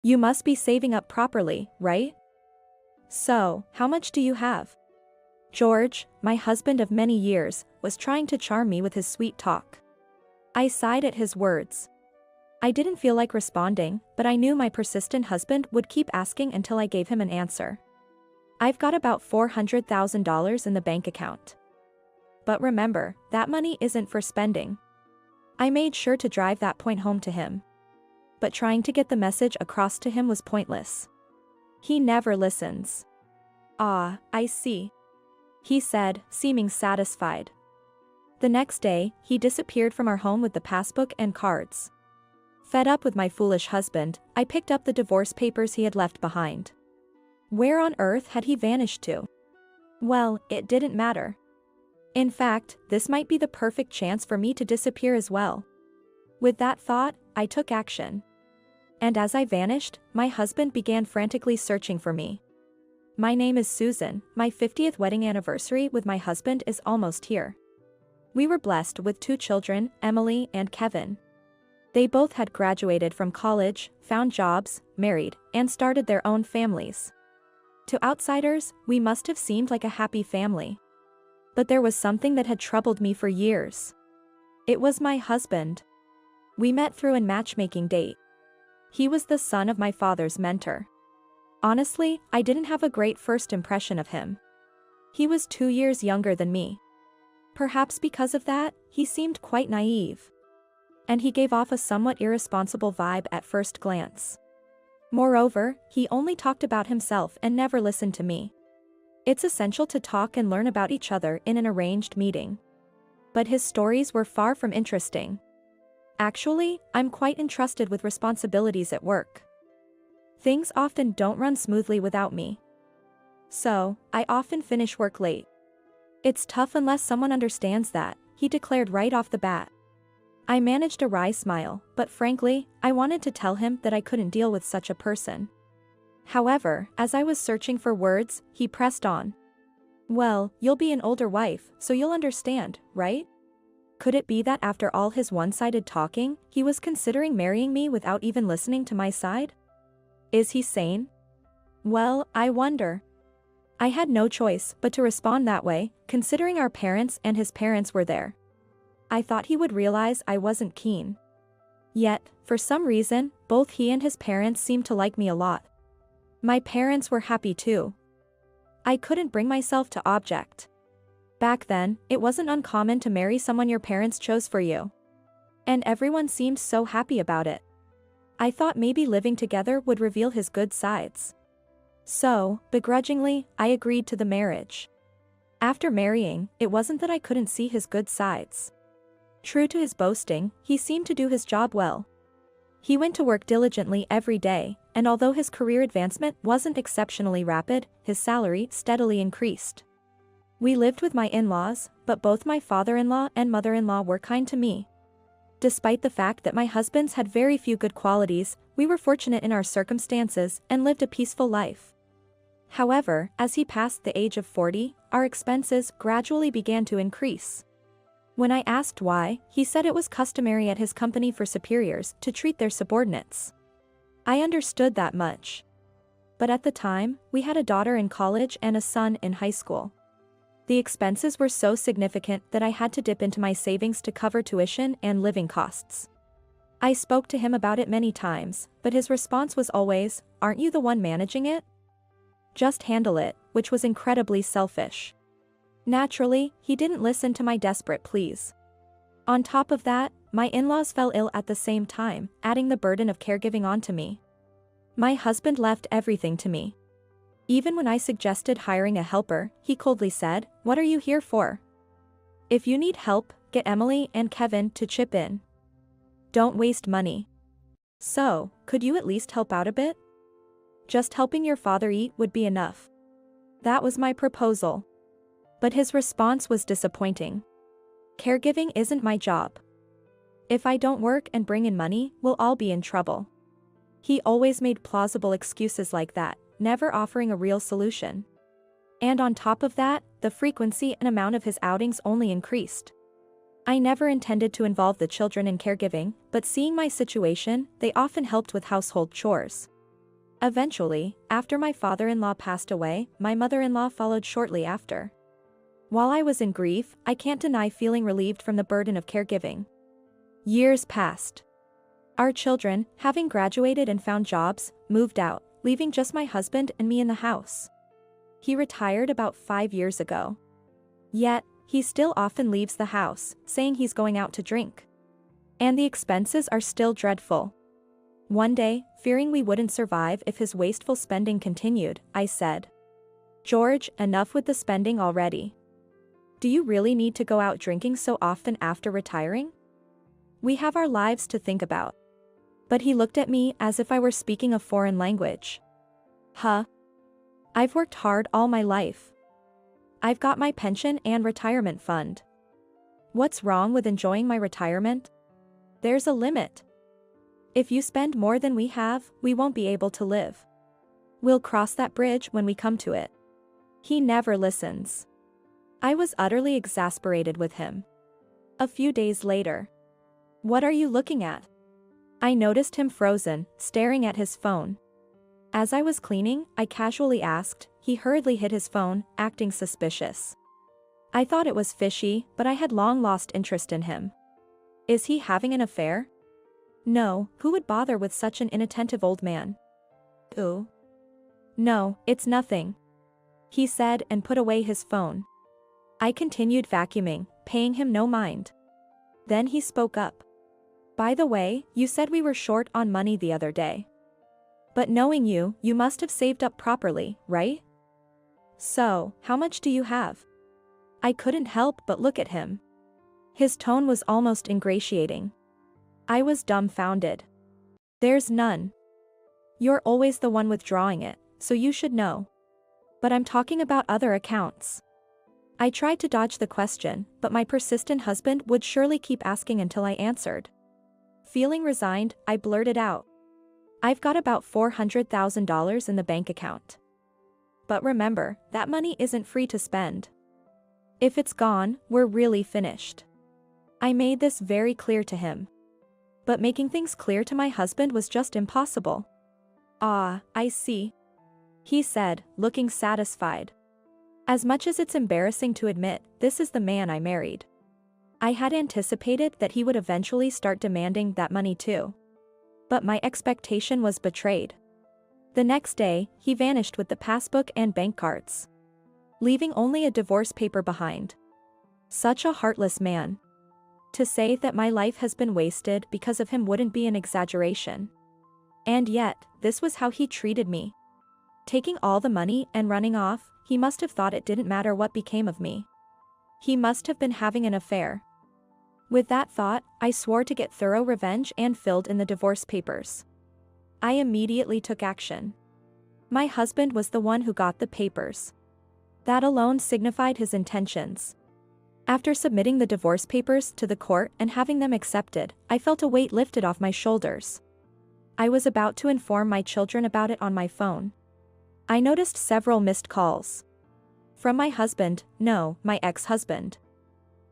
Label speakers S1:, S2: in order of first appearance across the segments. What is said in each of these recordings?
S1: You must be saving up properly, right? So, how much do you have? George, my husband of many years, was trying to charm me with his sweet talk. I sighed at his words. I didn't feel like responding, but I knew my persistent husband would keep asking until I gave him an answer. I've got about $400,000 in the bank account. But remember, that money isn't for spending. I made sure to drive that point home to him. But trying to get the message across to him was pointless. He never listens. Ah, I see, he said, seeming satisfied. The next day, he disappeared from our home with the passbook and cards. Fed up with my foolish husband, I picked up the divorce papers he had left behind. Where on earth had he vanished to? Well, it didn't matter. In fact, this might be the perfect chance for me to disappear as well. With that thought, I took action. And as I vanished, my husband began frantically searching for me. My name is Susan, my 50th wedding anniversary with my husband is almost here. We were blessed with 2 children, Emily and Kevin. They both had graduated from college, found jobs, married, and started their own families. To outsiders, we must have seemed like a happy family. But there was something that had troubled me for years. It was my husband. We met through a matchmaking date. He was the son of my father's mentor. Honestly, I didn't have a great first impression of him. He was 2 years younger than me. Perhaps because of that, he seemed quite naive. And he gave off a somewhat irresponsible vibe at first glance. Moreover, he only talked about himself and never listened to me. It's essential to talk and learn about each other in an arranged meeting. But his stories were far from interesting. Actually, I'm quite entrusted with responsibilities at work. Things often don't run smoothly without me. So, I often finish work late. It's tough unless someone understands that, he declared right off the bat. I managed a wry smile, but frankly, I wanted to tell him that I couldn't deal with such a person. However, as I was searching for words, he pressed on. Well, you'll be an older wife, so you'll understand, right? Could it be that after all his one-sided talking, he was considering marrying me without even listening to my side? Is he sane? Well, I wonder. I had no choice but to respond that way, considering our parents and his parents were there. I thought he would realize I wasn't keen. Yet, for some reason, both he and his parents seemed to like me a lot. My parents were happy too. I couldn't bring myself to object. Back then, it wasn't uncommon to marry someone your parents chose for you. And everyone seemed so happy about it. I thought maybe living together would reveal his good sides. So, begrudgingly, I agreed to the marriage. After marrying, it wasn't that I couldn't see his good sides. True to his boasting, he seemed to do his job well. He went to work diligently every day, and although his career advancement wasn't exceptionally rapid, his salary steadily increased. We lived with my in-laws, but both my father-in-law and mother-in-law were kind to me. Despite the fact that my husbands had very few good qualities, we were fortunate in our circumstances and lived a peaceful life. However, as he passed the age of 40, our expenses gradually began to increase. When I asked why, he said it was customary at his company for superiors to treat their subordinates. I understood that much. But at the time, we had a daughter in college and a son in high school. The expenses were so significant that I had to dip into my savings to cover tuition and living costs. I spoke to him about it many times, but his response was always, "Aren't you the one managing it? Just handle it," which was incredibly selfish. Naturally, he didn't listen to my desperate pleas. On top of that, my in-laws fell ill at the same time, adding the burden of caregiving onto me. My husband left everything to me. Even when I suggested hiring a helper, he coldly said, "What are you here for? If you need help, get Emily and Kevin to chip in. Don't waste money. So, could you at least help out a bit? Just helping your father eat would be enough." That was my proposal. But his response was disappointing. "Caregiving isn't my job. If I don't work and bring in money, we'll all be in trouble." He always made plausible excuses like that, never offering a real solution. And on top of that, the frequency and amount of his outings only increased. I never intended to involve the children in caregiving, but seeing my situation, they often helped with household chores. Eventually, after my father-in-law passed away, my mother-in-law followed shortly after. While I was in grief, I can't deny feeling relieved from the burden of caregiving. Years passed. Our children, having graduated and found jobs, moved out, leaving just my husband and me in the house. He retired about 5 years ago. Yet, he still often leaves the house, saying he's going out to drink. And the expenses are still dreadful. One day, fearing we wouldn't survive if his wasteful spending continued, I said, "George, enough with the spending already. Do you really need to go out drinking so often after retiring? We have our lives to think about." But he looked at me as if I were speaking a foreign language. Huh? I've worked hard all my life. I've got my pension and retirement fund. What's wrong with enjoying my retirement? There's a limit. If you spend more than we have, we won't be able to live. We'll cross that bridge when we come to it. He never listens. I was utterly exasperated with him. A few days later. What are you looking at? I noticed him frozen, staring at his phone. As I was cleaning, I casually asked. He hurriedly hid his phone, acting suspicious. I thought it was fishy, but I had long lost interest in him. Is he having an affair? No, who would bother with such an inattentive old man? Ooh. No, it's nothing, he said and put away his phone. I continued vacuuming, paying him no mind. Then he spoke up. By the way, you said we were short on money the other day. But knowing you, you must have saved up properly, right? So, how much do you have? I couldn't help but look at him. His tone was almost ingratiating. I was dumbfounded. There's none. You're always the one withdrawing it, so you should know. But I'm talking about other accounts. I tried to dodge the question, but my persistent husband would surely keep asking until I answered. Feeling resigned, I blurted out. I've got about $400,000 in the bank account. But remember, that money isn't free to spend. If it's gone, we're really finished. I made this very clear to him. But making things clear to my husband was just impossible. Ah, I see, he said, looking satisfied. As much as it's embarrassing to admit, this is the man I married. I had anticipated that he would eventually start demanding that money too. But my expectation was betrayed. The next day, he vanished with the passbook and bank cards, leaving only a divorce paper behind. Such a heartless man. To say that my life has been wasted because of him wouldn't be an exaggeration. And yet, this was how he treated me. Taking all the money and running off, he must have thought it didn't matter what became of me. He must have been having an affair. With that thought, I swore to get thorough revenge and filled in the divorce papers. I immediately took action. My husband was the one who got the papers. That alone signified his intentions. After submitting the divorce papers to the court and having them accepted, I felt a weight lifted off my shoulders. I was about to inform my children about it on my phone. I noticed several missed calls. From my husband, no, my ex-husband.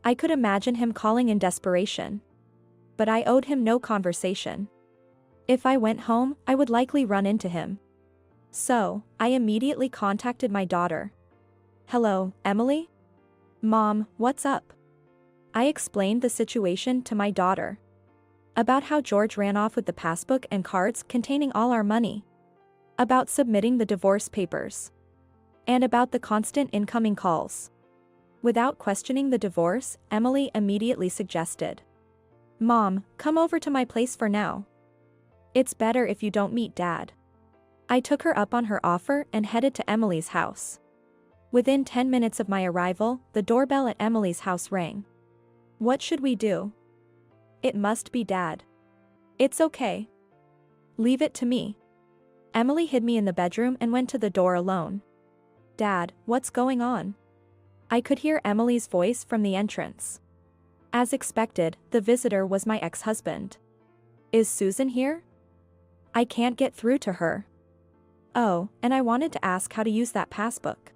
S1: I could imagine him calling in desperation. But I owed him no conversation. If I went home, I would likely run into him. So, I immediately contacted my daughter. Hello, Emily? Mom, what's up? I explained the situation to my daughter. About how George ran off with the passbook and cards containing all our money. About submitting the divorce papers. And about the constant incoming calls. Without questioning the divorce, Emily immediately suggested, "Mom, come over to my place for now. It's better if you don't meet Dad." I took her up on her offer and headed to Emily's house. Within 10 minutes of my arrival, the doorbell at Emily's house rang. What should we do? It must be Dad. It's okay. Leave it to me. Emily hid me in the bedroom and went to the door alone. Dad, what's going on? I could hear Emily's voice from the entrance. As expected, the visitor was my ex-husband. Is Susan here? I can't get through to her. Oh, and I wanted to ask how to use that passbook.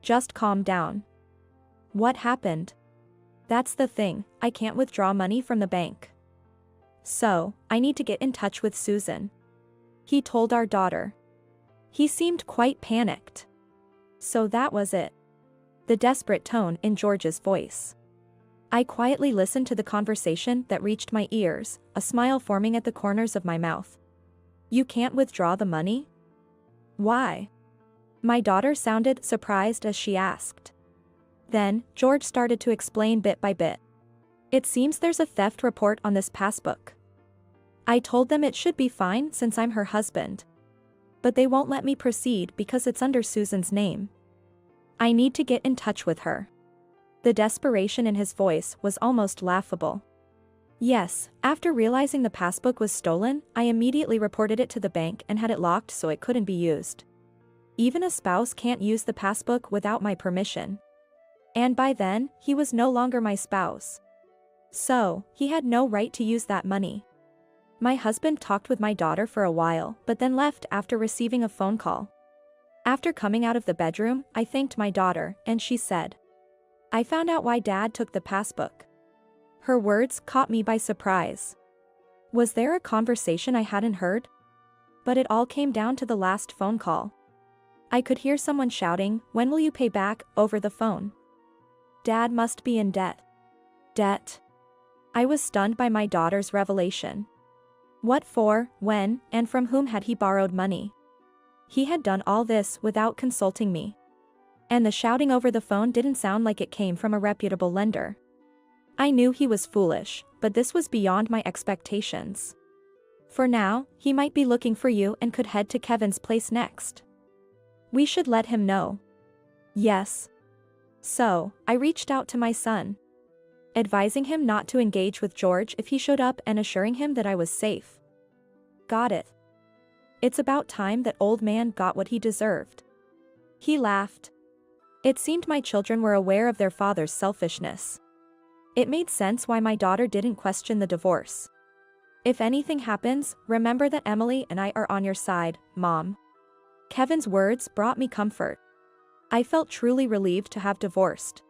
S1: Just calm down. What happened? That's the thing, I can't withdraw money from the bank. So, I need to get in touch with Susan. He told our daughter. He seemed quite panicked. So that was it. The desperate tone in George's voice. I quietly listened to the conversation that reached my ears, a smile forming at the corners of my mouth. You can't withdraw the money? Why? My daughter sounded surprised as she asked. Then, George started to explain bit by bit. It seems there's a theft report on this passbook. I told them it should be fine since I'm her husband. But they won't let me proceed because it's under Susan's name. I need to get in touch with her. The desperation in his voice was almost laughable. Yes, after realizing the passbook was stolen, I immediately reported it to the bank and had it locked so it couldn't be used. Even a spouse can't use the passbook without my permission. And by then, he was no longer my spouse. So, he had no right to use that money. My husband talked with my daughter for a while, but then left after receiving a phone call. After coming out of the bedroom, I thanked my daughter, and she said, I found out why Dad took the passbook. Her words caught me by surprise. Was there a conversation I hadn't heard? But it all came down to the last phone call. I could hear someone shouting, "When will you pay back?" over the phone. Dad must be in debt. Debt? I was stunned by my daughter's revelation. What for, when, and from whom had he borrowed money? He had done all this without consulting me. And the shouting over the phone didn't sound like it came from a reputable lender. I knew he was foolish, but this was beyond my expectations. For now, he might be looking for you and could head to Kevin's place next. We should let him know. Yes. So, I reached out to my son, advising him not to engage with George if he showed up and assuring him that I was safe. Got it. It's about time that old man got what he deserved. He laughed. It seemed my children were aware of their father's selfishness. It made sense why my daughter didn't question the divorce. If anything happens, remember that Emily and I are on your side, Mom. Kevin's words brought me comfort. I felt truly relieved to have divorced.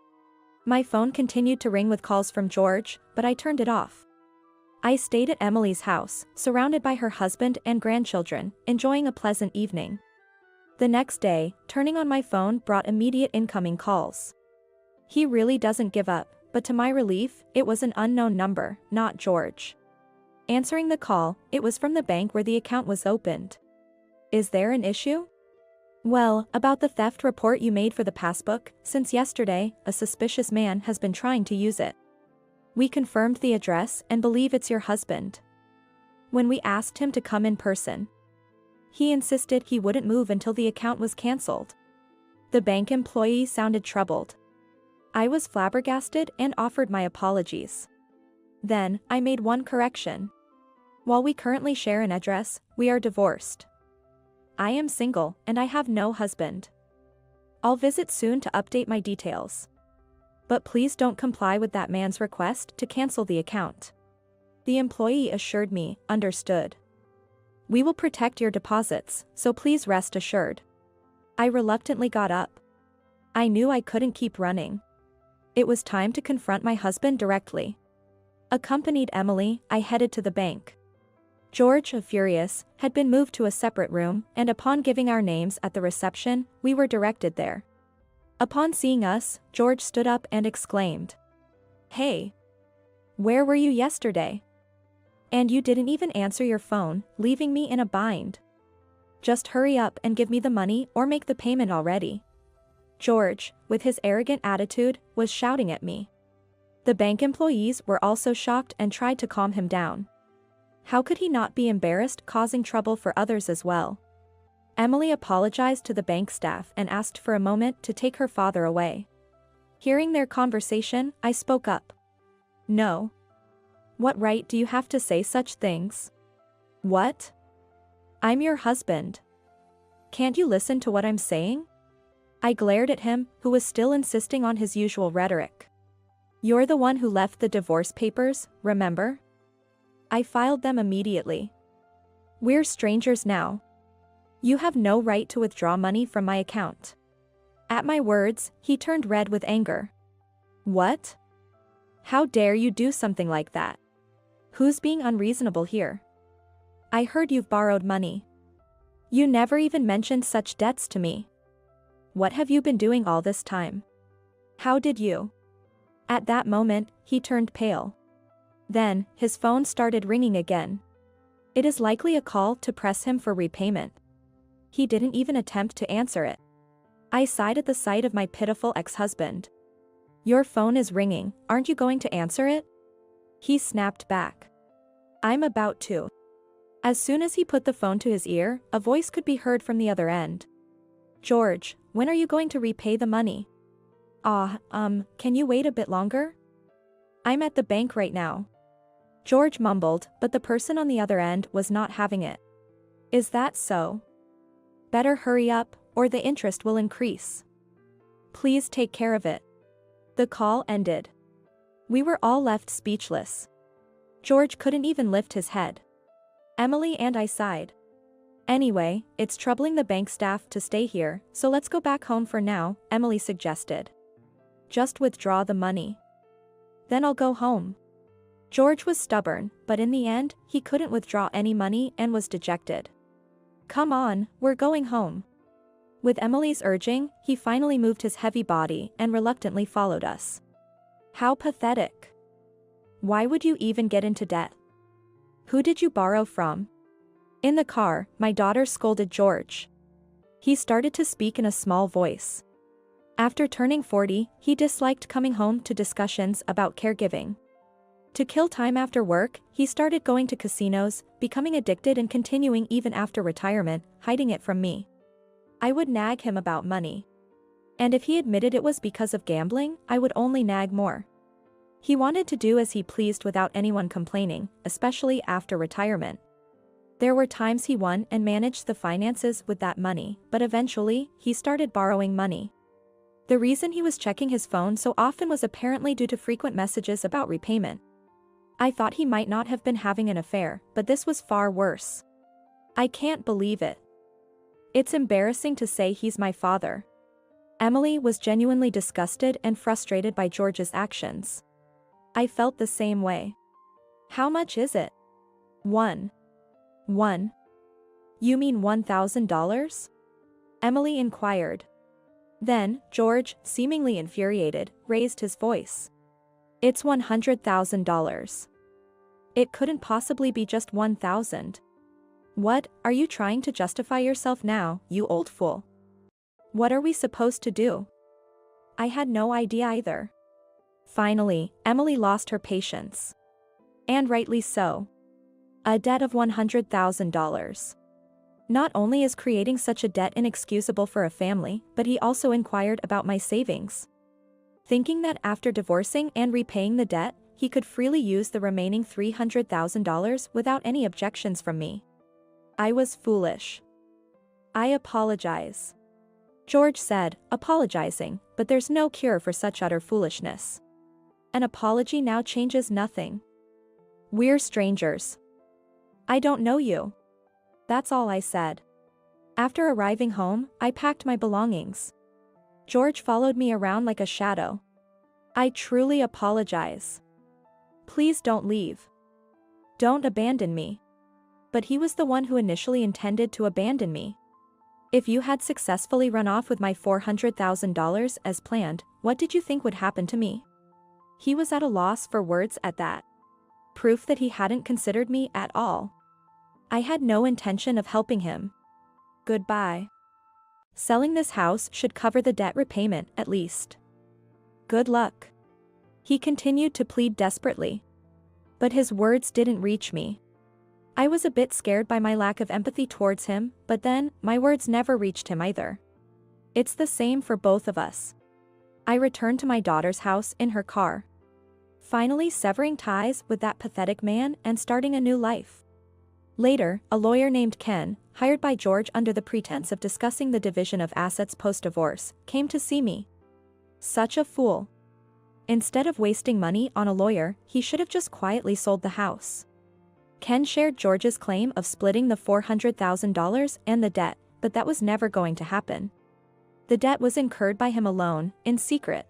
S1: My phone continued to ring with calls from George, but I turned it off. I stayed at Emily's house, surrounded by her husband and grandchildren, enjoying a pleasant evening. The next day, turning on my phone brought immediate incoming calls. He really doesn't give up, but to my relief, it was an unknown number, not George. Answering the call, it was from the bank where the account was opened. Is there an issue? Well, about the theft report you made for the passbook, since yesterday, a suspicious man has been trying to use it. We confirmed the address and believe it's your husband. When we asked him to come in person, he insisted he wouldn't move until the account was cancelled. The bank employee sounded troubled. I was flabbergasted and offered my apologies. Then, I made one correction. While we currently share an address, we are divorced. I am single, and I have no husband. I'll visit soon to update my details. But please don't comply with that man's request to cancel the account. The employee assured me, understood. We will protect your deposits, so please rest assured. I reluctantly got up. I knew I couldn't keep running. It was time to confront my husband directly. Accompanied Emily, I headed to the bank. George, furious, had been moved to a separate room, and upon giving our names at the reception, we were directed there. Upon seeing us, George stood up and exclaimed, "Hey! Where were you yesterday? And you didn't even answer your phone, leaving me in a bind. Just hurry up and give me the money or make the payment already." George, with his arrogant attitude, was shouting at me. The bank employees were also shocked and tried to calm him down. How could he not be embarrassed causing trouble for others as well? Emily apologized to the bank staff and asked for a moment to take her father away. Hearing their conversation, I spoke up. No. What right do you have to say such things? What? I'm your husband. Can't you listen to what I'm saying? I glared at him, who was still insisting on his usual rhetoric. You're the one who left the divorce papers, remember? I filed them immediately. We're strangers now. You have no right to withdraw money from my account. At my words, he turned red with anger. What? How dare you do something like that? Who's being unreasonable here? I heard you've borrowed money. You never even mentioned such debts to me. What have you been doing all this time? How did you? At that moment, he turned pale. Then, his phone started ringing again. It is likely a call to press him for repayment. He didn't even attempt to answer it. I sighed at the sight of my pitiful ex-husband. Your phone is ringing, aren't you going to answer it? He snapped back. I'm about to. As soon as he put the phone to his ear, a voice could be heard from the other end. George, when are you going to repay the money? Can you wait a bit longer? I'm at the bank right now. George mumbled, but the person on the other end was not having it. Is that so? Better hurry up, or the interest will increase. Please take care of it. The call ended. We were all left speechless. George couldn't even lift his head. Emily and I sighed. Anyway, it's troubling the bank staff to stay here, so let's go back home for now, Emily suggested. Just withdraw the money. Then I'll go home. George was stubborn, but in the end, he couldn't withdraw any money and was dejected. Come on, we're going home. With Emily's urging, he finally moved his heavy body and reluctantly followed us. How pathetic. Why would you even get into debt? Who did you borrow from? In the car, my daughter scolded George. He started to speak in a small voice. After turning 40, he disliked coming home to discussions about caregiving. To kill time after work, he started going to casinos, becoming addicted and continuing even after retirement, hiding it from me. I would nag him about money. And if he admitted it was because of gambling, I would only nag more. He wanted to do as he pleased without anyone complaining, especially after retirement. There were times he won and managed the finances with that money, but eventually, he started borrowing money. The reason he was checking his phone so often was apparently due to frequent messages about repayment. I thought he might not have been having an affair, but this was far worse. I can't believe it. It's embarrassing to say he's my father. Emily was genuinely disgusted and frustrated by George's actions. I felt the same way. How much is it? One. You mean $1,000? Emily inquired. Then, George, seemingly infuriated, raised his voice. It's $100,000. It couldn't possibly be just 1,000. What, are you trying to justify yourself now, you old fool? What are we supposed to do? I had no idea either. Finally, Emily lost her patience. And rightly so. A debt of $100,000. Not only is creating such a debt inexcusable for a family, but he also inquired about my savings. Thinking that after divorcing and repaying the debt, he could freely use the remaining $300,000 without any objections from me. I was foolish. I apologize. George said, apologizing, but there's no cure for such utter foolishness. An apology now changes nothing. We're strangers. I don't know you. That's all I said. After arriving home, I packed my belongings. George followed me around like a shadow. I truly apologize. Please don't leave. Don't abandon me. But he was the one who initially intended to abandon me. If you had successfully run off with my $400,000 as planned, what did you think would happen to me? He was at a loss for words at that. Proof that he hadn't considered me at all. I had no intention of helping him. Goodbye. Selling this house should cover the debt repayment, at least. Good luck. He continued to plead desperately. But his words didn't reach me. I was a bit scared by my lack of empathy towards him, but then, my words never reached him either. It's the same for both of us. I returned to my daughter's house in her car. Finally severing ties with that pathetic man and starting a new life. Later, a lawyer named Ken, hired by George under the pretense of discussing the division of assets post-divorce, came to see me. Such a fool. Instead of wasting money on a lawyer, he should have just quietly sold the house. Ken shared George's claim of splitting the $400,000 and the debt, but that was never going to happen. The debt was incurred by him alone, in secret.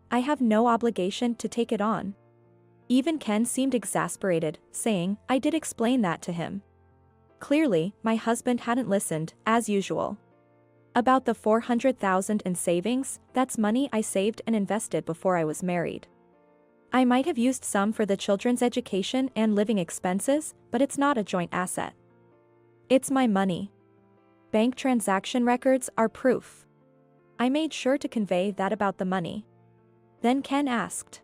S1: I have no obligation to take it on. Even Ken seemed exasperated, saying, I did explain that to him. Clearly, my husband hadn't listened, as usual. About the $400,000 in savings, that's money I saved and invested before I was married. I might have used some for the children's education and living expenses, but it's not a joint asset. It's my money. Bank transaction records are proof. I made sure to convey that about the money. Then Ken asked,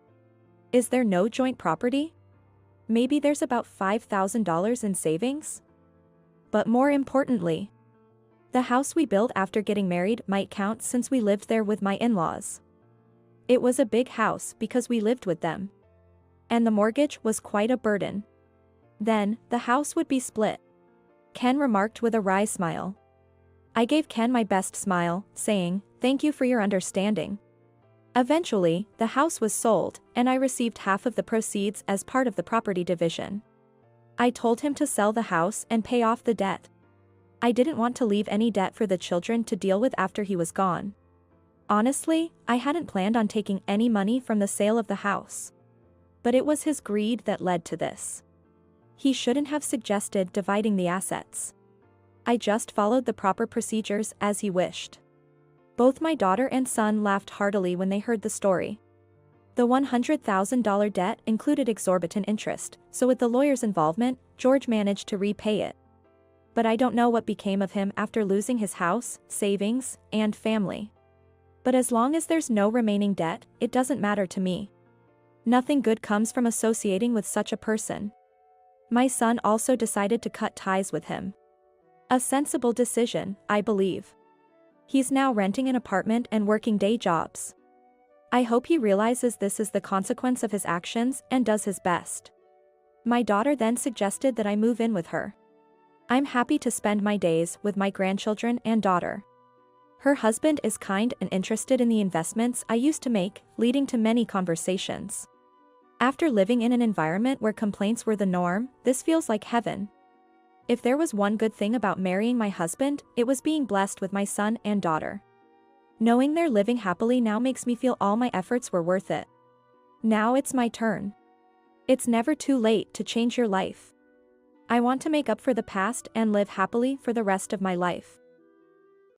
S1: "Is there no joint property? Maybe there's about $5,000 in savings?" But more importantly, the house we built after getting married might count since we lived there with my in-laws. It was a big house because we lived with them. And the mortgage was quite a burden. Then, the house would be split. Ken remarked with a wry smile. I gave Ken my best smile, saying, "Thank you for your understanding." Eventually, the house was sold, and I received half of the proceeds as part of the property division. I told him to sell the house and pay off the debt. I didn't want to leave any debt for the children to deal with after he was gone. Honestly, I hadn't planned on taking any money from the sale of the house. But it was his greed that led to this. He shouldn't have suggested dividing the assets. I just followed the proper procedures as he wished. Both my daughter and son laughed heartily when they heard the story. The $100,000 debt included exorbitant interest, so with the lawyer's involvement, George managed to repay it. But I don't know what became of him after losing his house, savings, and family. But as long as there's no remaining debt, it doesn't matter to me. Nothing good comes from associating with such a person. My son also decided to cut ties with him. A sensible decision, I believe. He's now renting an apartment and working day jobs. I hope he realizes this is the consequence of his actions and does his best. My daughter then suggested that I move in with her. I'm happy to spend my days with my grandchildren and daughter. Her husband is kind and interested in the investments I used to make, leading to many conversations. After living in an environment where complaints were the norm, this feels like heaven. If there was one good thing about marrying my husband, it was being blessed with my son and daughter. Knowing they're living happily now makes me feel all my efforts were worth it. Now it's my turn. It's never too late to change your life. I want to make up for the past and live happily for the rest of my life.